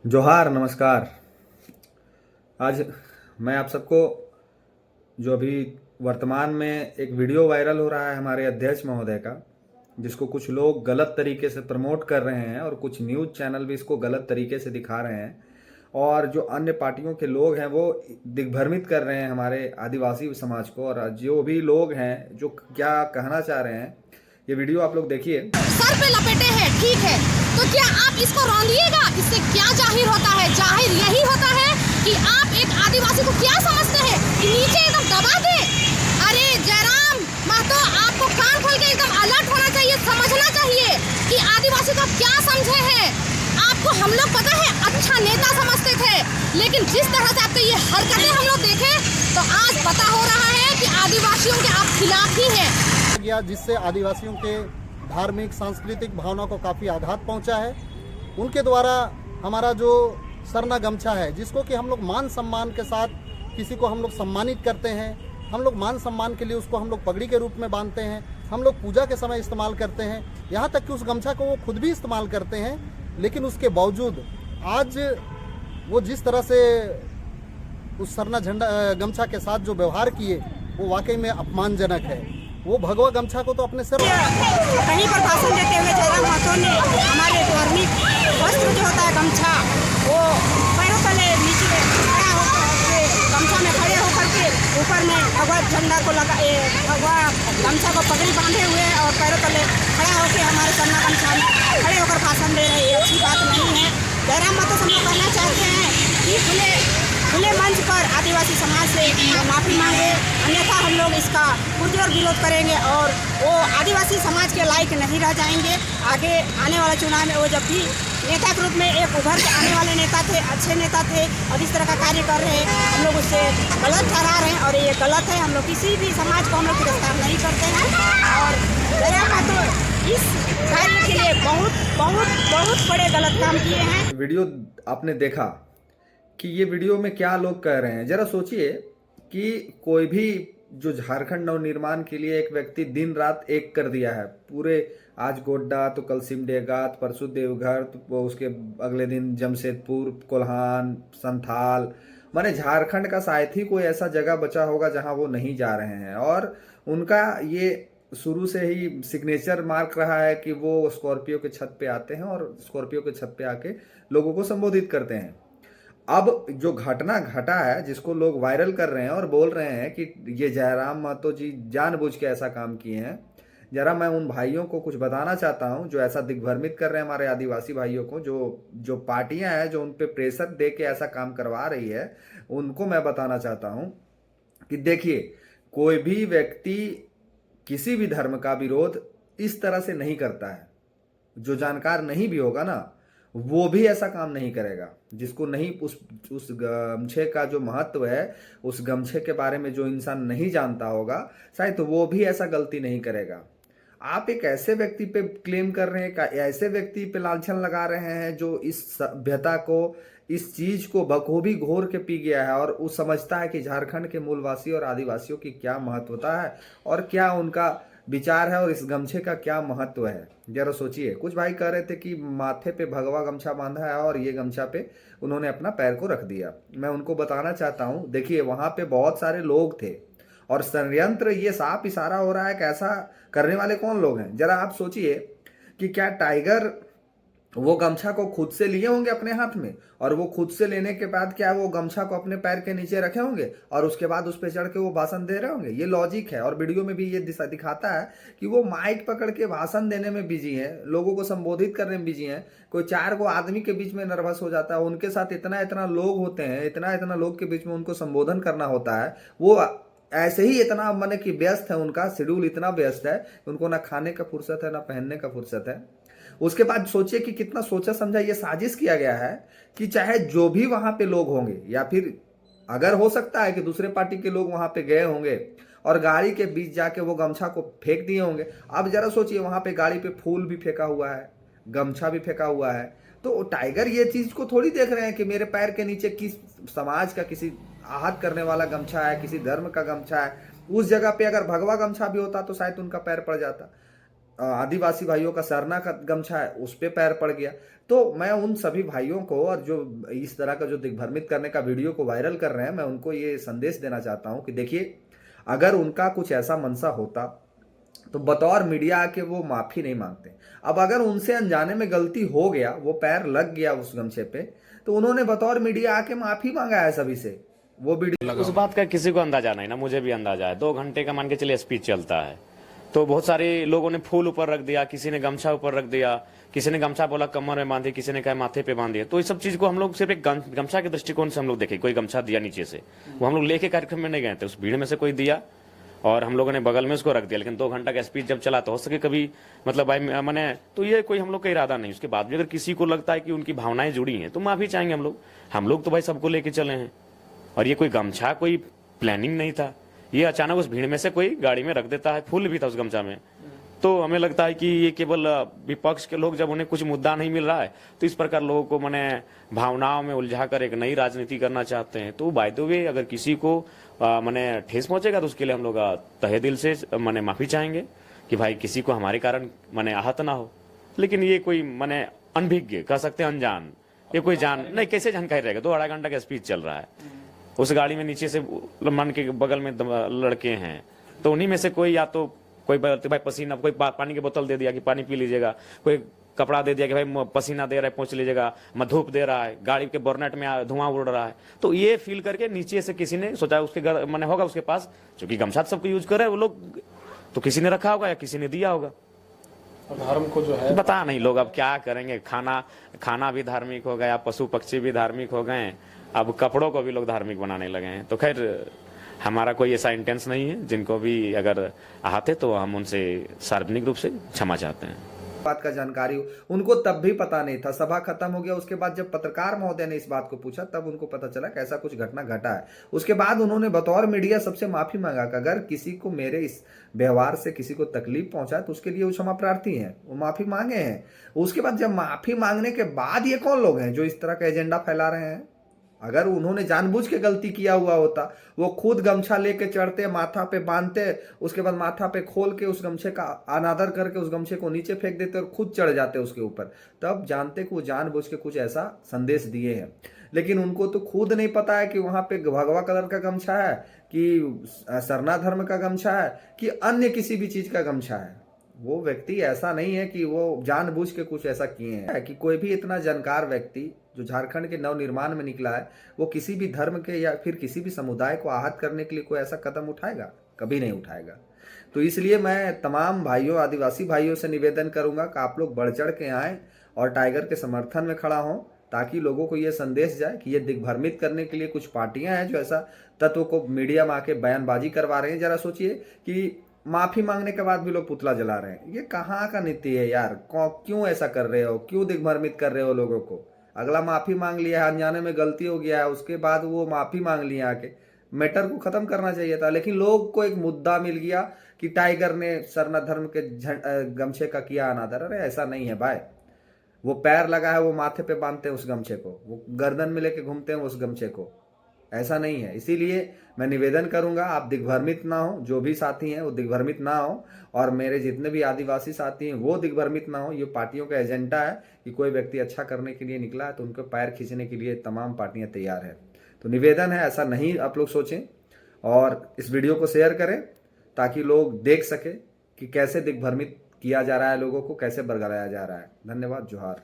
जोहार नमस्कार। आज मैं आप सबको जो अभी वर्तमान में एक वीडियो वायरल हो रहा है हमारे अध्यक्ष महोदय का, जिसको कुछ लोग गलत तरीके से प्रमोट कर रहे हैं और कुछ न्यूज़ चैनल भी इसको गलत तरीके से दिखा रहे हैं, और जो अन्य पार्टियों के लोग हैं वो दिग्भ्रमित कर रहे हैं हमारे आदिवासी समाज को। और जो भी लोग हैं जो क्या कहना चाह रहे हैं, ये वीडियो आप लोग देखिए। सर पे लपेटे हैं, ठीक है, तो क्या आप इसको रौंदिएगा? इससे क्या जाहिर होता है? जाहिर यही होता है कि आप एक आदिवासी को क्या समझते हैं कि नीचे एकदम दबा दे। अरे जयराम महतो, आपको कान खोल के एकदम अलर्ट होना चाहिए, समझना चाहिए कि आदिवासी को क्या समझे हैं। आपको हम लोग पता है अच्छा नेता समझते थे, लेकिन जिस तरह से आपके ये हरकतें हम लोग देखे तो आज पता हो रहा है कि आदिवासियों के आप खिलाफ ही हैं। गया जिससे आदिवासियों के धार्मिक सांस्कृतिक भावना को काफ़ी आघात पहुंचा है। उनके द्वारा हमारा जो सरना गमछा है, जिसको कि हम लोग मान सम्मान के साथ किसी को हम लोग सम्मानित करते हैं, हम लोग मान सम्मान के लिए उसको हम लोग पगड़ी के रूप में बांधते हैं, हम लोग पूजा के समय इस्तेमाल करते हैं, यहाँ तक कि उस गमछा को वो खुद भी इस्तेमाल करते हैं। लेकिन उसके बावजूद आज वो जिस तरह से उस सरना झंडा गमछा के साथ जो व्यवहार किए वो वाकई में अपमानजनक है। वो भगवा गमछा को तो अपने सिर कहीं पर भाषण देते हुए जयराम महतो ने हमारे धार्मिक वस्त्र जो होता है गमछा, वो पैरों तले नीचे खड़ा होकर के गमछा में खड़े होकर के ऊपर में भगवा झंडा को भगवा गमछा को पगड़ी बांधे हुए और पैरों तले खड़ा होकर हमारे सरना गमछा में खड़े होकर भाषण दे रहे हैं। अच्छी बात नहीं है। जयराम महतो से हम लोग कहना चाहते हैं कि खुले मंच पर आदिवासी समाज से माफ़ी मांगे, अन्यथा हम लोग इसका पुरजोर विरोध करेंगे और वो आदिवासी समाज के लायक नहीं रह जाएंगे। आगे आने वाले चुनाव में वो जब भी नेता के रूप में एक उभर के आने वाले नेता थे, अच्छे नेता थे, और इस तरह का कार्य कर रहे हैं, हम लोग उससे गलत ठहरा रहे हैं और ये गलत है। हम लोग किसी भी समाज को हम लोग गिरफ्तार नहीं करते हैं और जयराम महतो इस कार्य के लिए बहुत बहुत बहुत बड़े गलत काम किए हैं। वीडियो आपने देखा कि ये वीडियो में क्या लोग कह रहे हैं। जरा सोचिए कि कोई भी जो झारखंड नवनिर्माण के लिए एक व्यक्ति दिन रात एक कर दिया है, पूरे आज गोड्डा तो कल सिमडेगा तो परसों देवघर तो उसके अगले दिन जमशेदपुर, कोल्हान, संथाल, माने झारखंड का शायद ही कोई ऐसा जगह बचा होगा जहां वो नहीं जा रहे हैं। और उनका ये शुरू से ही सिग्नेचर मार्क रहा है कि वो स्कॉर्पियो के छत पे आते हैं और स्कॉर्पियो के छत पे आके लोगों को संबोधित करते हैं। अब जो घटना घटा है, जिसको लोग वायरल कर रहे हैं और बोल रहे हैं कि ये जयराम महतो जी जानबूझ के ऐसा काम किए हैं, जरा मैं उन भाइयों को कुछ बताना चाहता हूं जो ऐसा दिग्भ्रमित कर रहे हैं हमारे आदिवासी भाइयों को। जो पार्टियां हैं जो उन पे प्रेशर दे के ऐसा काम करवा रही है, उनको मैं बताना चाहता हूं कि देखिए, कोई भी व्यक्ति किसी भी धर्म का विरोध इस तरह से नहीं करता है। जो जानकार नहीं भी होगा ना, वो भी ऐसा काम नहीं करेगा। जिसको नहीं उस गमछे का जो महत्व है, उस गमछे के बारे में जो इंसान नहीं जानता होगा, शायद तो वो भी ऐसा गलती नहीं करेगा। आप एक ऐसे व्यक्ति पे क्लेम कर रहे हैं, ऐसे व्यक्ति पे लांछन लगा रहे हैं जो इस सभ्यता को, इस चीज को बखूबी घोर के पी गया है और वो समझता है कि झारखंड के मूलवासी और आदिवासियों की क्या महत्वता है और क्या उनका विचार है और इस गमछे का क्या महत्व है। जरा सोचिए, कुछ भाई कह रहे थे कि माथे पे भगवा गमछा बांधा है और ये गमछा पे उन्होंने अपना पैर को रख दिया। मैं उनको बताना चाहता हूं, देखिए वहां पे बहुत सारे लोग थे और षड्यंत्र, ये साफ इशारा हो रहा है कि ऐसा करने वाले कौन लोग हैं। जरा आप सोचिए कि क्या टाइगर वो गमछा को खुद से लिए होंगे अपने हाथ में, और वो खुद से लेने के बाद क्या वो गमछा को अपने पैर के नीचे रखे होंगे और उसके बाद उस पर चढ़ के वो भाषण दे रहे होंगे। ये लॉजिक है और वीडियो में भी ये दिखाता है कि वो माइक पकड़ के भाषण देने में बिजी है, लोगों को संबोधित करने में बिजी है। कोई 4 गो आदमी के बीच में नर्वस हो जाता है, उनके साथ इतना इतना लोग होते हैं, इतना इतना लोग के बीच में उनको संबोधन करना होता है। वो ऐसे ही इतना माने कि व्यस्त है, उनका शेड्यूल इतना व्यस्त है, उनको ना खाने का फुर्सत है ना पहनने का फुर्सत है। उसके बाद सोचिए कि कितना सोचा समझा ये साजिश किया गया है कि चाहे जो भी वहां पे लोग होंगे, या फिर अगर हो सकता है कि दूसरे पार्टी के लोग वहां पे गए होंगे और गाड़ी के बीच जाके वो गमछा को फेंक दिए होंगे। अब जरा सोचिए, वहां पे गाड़ी पे फूल भी फेंका हुआ है, गमछा भी फेंका हुआ है, तो टाइगर ये चीज को थोड़ी देख रहे हैं कि मेरे पैर के नीचे किस समाज का किसी आहत करने वाला गमछा है, किसी धर्म का गमछा है। उस जगह पे अगर भगवा गमछा भी होता तो शायद उनका पैर पड़ जाता। आदिवासी भाइयों का सरना का गमछा है उस पे पैर पड़ गया। तो मैं उन सभी भाइयों को, और जो इस तरह का जो दिग्भ्रमित करने का वीडियो को वायरल कर रहे हैं, मैं उनको ये संदेश देना चाहता हूं कि देखिए, अगर उनका कुछ ऐसा मनसा होता तो बतौर मीडिया आके वो माफी नहीं मांगते। अब अगर उनसे अनजाने में गलती हो गया, वो पैर लग गया उस गमछे पे, तो उन्होंने बतौर मीडिया आके माफी मांगा है सभी से। वो वीडियो उस बात का किसी को अंदाजा नहीं ना, मुझे भी अंदाजा है। 2 घंटे का मान के चलिए स्पीच चलता है, तो बहुत सारे लोगों ने फूल ऊपर रख दिया, किसी ने गमछा ऊपर रख दिया, किसी ने गमछा बोला कमर में बांधे, किसी ने कहा माथे पे बांध दिया। तो इस सब चीज को हम लोग सिर्फ एक गमछा के दृष्टिकोण से हम लोग देखे। कोई गमछा दिया नीचे से, वो हम लोग लेके कार्यक्रम में नहीं गए थे, उस भीड़ में से कोई दिया और हम लोगों ने बगल में उसको रख दिया। लेकिन 2 घंटा का स्पीच जब चला तो हो सके कभी मतलब भाई मैंने, तो ये कोई हम लोग का इरादा नहीं। उसके बाद भी अगर किसी को लगता है कि उनकी भावनाएं जुड़ी हैं तो माफी चाहेंगे हम लोग। हम लोग तो भाई सबको लेके चले हैं, और ये कोई गमछा कोई प्लानिंग नहीं था। ये अचानक उस भीड़ में से कोई गाड़ी में रख देता है, फूल भी था उस गमछा में। तो हमें लगता है कि ये केवल विपक्ष के लोग, जब उन्हें कुछ मुद्दा नहीं मिल रहा है तो इस प्रकार लोगों को माने भावनाओं में उलझा कर एक नई राजनीति करना चाहते हैं। तो बाय द वे अगर किसी को माने ठेस पहुंचेगा तो उसके लिए हम लोग तहे दिल से माने माफी चाहेंगे कि भाई किसी को हमारे कारण माने आहत ना हो। लेकिन ये कोई माने अनभिज्ञ कह सकते हैं, अनजान, ये कोई जान नहीं, कैसे जानकारी रहेगा। 2-2.5 घंटा का स्पीच चल रहा है, उस गाड़ी में नीचे से मन के बगल में लड़के हैं, तो उन्हीं में से कोई या तो कोई भाई पसीना, कोई पानी की बोतल दे दिया कि पानी पी लीजिएगा, कोई कपड़ा दे दिया कि भाई पसीना दे रहा है पहुंच लीजिएगा, धूप दे रहा है, गाड़ी के बोर्नेट में धुआं उड़ रहा है। तो ये फील करके नीचे से किसी ने सोचा उसके घर मैंने होगा उसके पास, क्योंकि गमछा सबको यूज कर रहे हैं वो लोग, तो किसी ने रखा होगा या किसी ने दिया होगा। धर्म को जो है पता नहीं लोग अब क्या करेंगे। खाना भी धार्मिक हो गया, पशु पक्षी भी धार्मिक हो गए, अब कपड़ों को भी लोग धार्मिक बनाने लगे हैं। तो खैर हमारा कोई ऐसा इंटेंस नहीं है। जिनको भी अगर आते तो हम उनसे सार्वजनिक रूप से क्षमा चाहते हैं। बात का जानकारी हो, उनको तब भी पता नहीं था। सभा खत्म हो गया, उसके बाद जब पत्रकार महोदय ने इस बात को पूछा तब उनको पता चला कि ऐसा कुछ घटना घटा है। उसके बाद उन्होंने बतौर मीडिया सबसे माफी मांगा कि अगर किसी को मेरे इस व्यवहार से किसी को तकलीफ पहुंचा तो उसके लिए वो क्षमा प्रार्थी हैं, वो माफी मांगे हैं। उसके बाद जब माफी मांगने के बाद ये कौन लोग हैं जो इस तरह का एजेंडा फैला रहे हैं? अगर उन्होंने जानबूझ के गलती किया हुआ होता, वो खुद गमछा लेके चढ़ते, माथा पे बांधते, उसके बाद माथा पे खोल के उस गमछे का अनादर करके उस गमछे को नीचे फेंक देते और खुद चढ़ जाते उसके ऊपर, तब जानते कि वो जानबूझ के कुछ ऐसा संदेश दिए हैं। लेकिन उनको तो खुद नहीं पता है कि वहां पे भगवा कलर का गमछा है, कि सरना धर्म का गमछा है, कि अन्य किसी भी चीज का गमछा है। वो व्यक्ति ऐसा नहीं है कि वो जानबूझ के कुछ ऐसा किए हैं। कि कोई भी इतना जानकार व्यक्ति जो झारखंड के नवनिर्माण में निकला है, वो किसी भी धर्म के या फिर किसी भी समुदाय को आहत करने के लिए कोई ऐसा कदम उठाएगा? कभी नहीं उठाएगा। तो इसलिए मैं तमाम भाइयों, आदिवासी भाइयों से निवेदन करूंगा कि आप लोग बढ़ चढ़ के आएं और टाइगर के समर्थन में खड़ा हों, ताकि लोगों को ये संदेश जाए कि ये दिग्भ्रमित करने के लिए कुछ पार्टियां हैं जो ऐसा तत्व को मीडिया में आके बयानबाजी करवा रहे हैं। जरा सोचिए कि माफी मांगने के बाद भी लोग पुतला जला रहे हैं। ये कहाँ का नीति है यार? क्यों ऐसा कर रहे हो? क्यों दिग्भ्रमित कर रहे हो लोगों को? अगला माफी मांग लिया है, अनजाने में गलती हो गया है, उसके बाद वो माफी मांग लिया आके, मैटर को खत्म करना चाहिए था। लेकिन लोग को एक मुद्दा मिल गया कि टाइगर ने सरना धर्म के गमछे का किया अनादर। अरे ऐसा नहीं है भाई। वो पैर लगा है, वो माथे पे बांधते हैं उस गमछे को, वो गर्दन में लेके घूमते हैं उस गमछे को, ऐसा नहीं है। इसीलिए मैं निवेदन करूंगा आप दिग्भ्रमित ना हो, जो भी साथी हैं वो दिग्भ्रमित ना हो, और मेरे जितने भी आदिवासी साथी हैं वो दिग्भ्रमित ना हो। ये पार्टियों का एजेंडा है कि कोई व्यक्ति अच्छा करने के लिए निकला है तो उनको पैर खींचने के लिए तमाम पार्टियां तैयार है। तो निवेदन है, ऐसा नहीं आप लोग सोचें, और इस वीडियो को शेयर करें ताकि लोग देख सके कि कैसे दिग्भ्रमित किया जा रहा है, लोगों को कैसे बरगलाया जा रहा है। धन्यवाद। जोहार।